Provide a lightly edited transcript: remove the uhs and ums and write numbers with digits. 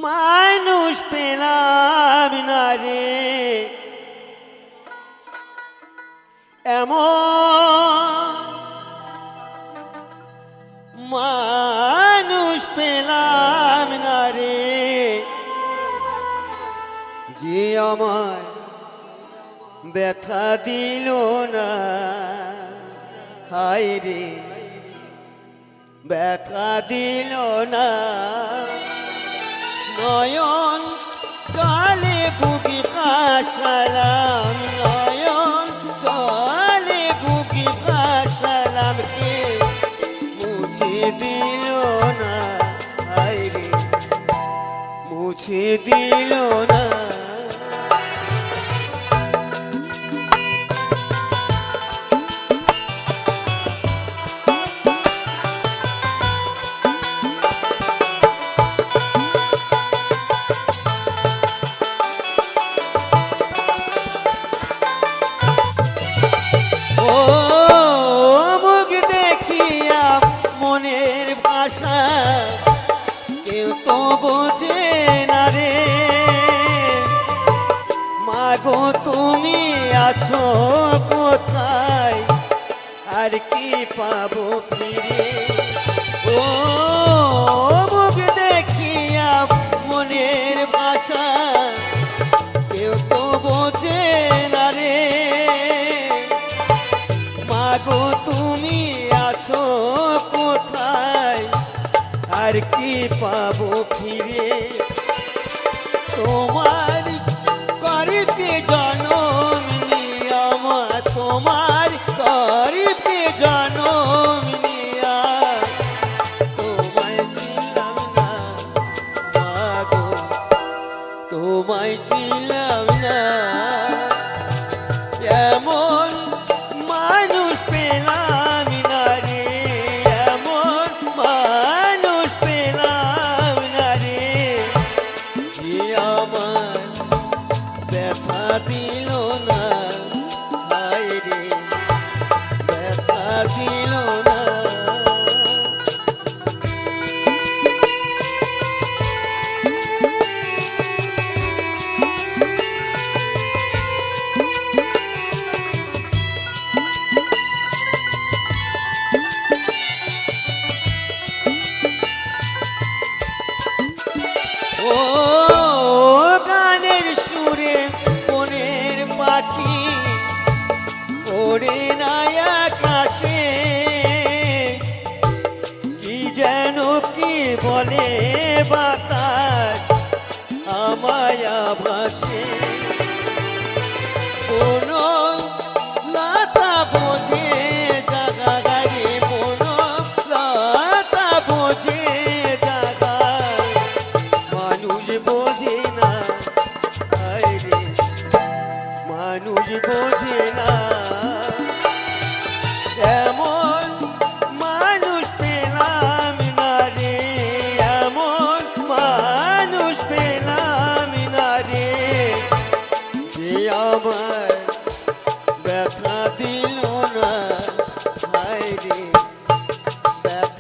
মানুষ পেলাম না রে, এমন মানুষ পেলাম না রে, যে আমায় ব্যথা দিল না। হায় রে, ব্যথা দিল না। নয়ন জলে বুকে ভাসালাম, নয়ন জলে বুকে ভাসালাম, কে মুছে দিল না। হায় রে, মুছে দিল না। ও মুখ দেখিয়া মনের ভাষা কেউ তো বোঝে না রে। মাগো তুমি আছো কোথায়, আর কি পাবো ফিরে। ও মুখ দেখিয়া মনের ভাষা কেউ তো বোঝে না রে। মাগো তুমি আছো কোথায়, আর কি পাবো ফিরে। তোমার গরিবে জনম নিয়া, তোমার গরিবে জনম নিয়া, তোমায় ছিলাম না। মাগো তোমায় ছিলাম না। এমন মানুষ পেলাম না রে, এমন মানুষ পেলাম না রে, যে আমার ব্যথা দিল না। হায় রে, ব্যথা দিল না। ও গানের সুরে মনের পাখি ওরে না আকাশে, কি যেন কি বলে বাতাস আমায় ভাসে। কোন লতা বোঝে জাগা গায়ে, কোন লতা বোঝে জাগা, মানুষ বোঝে না। হায় রে, মানুষ বোঝে না। এমন মানুষ পেলাম না রে, এমন মানুষ পেলাম না রে, যে আমার ব্যথা দিল না। হায় রে, ব্যথা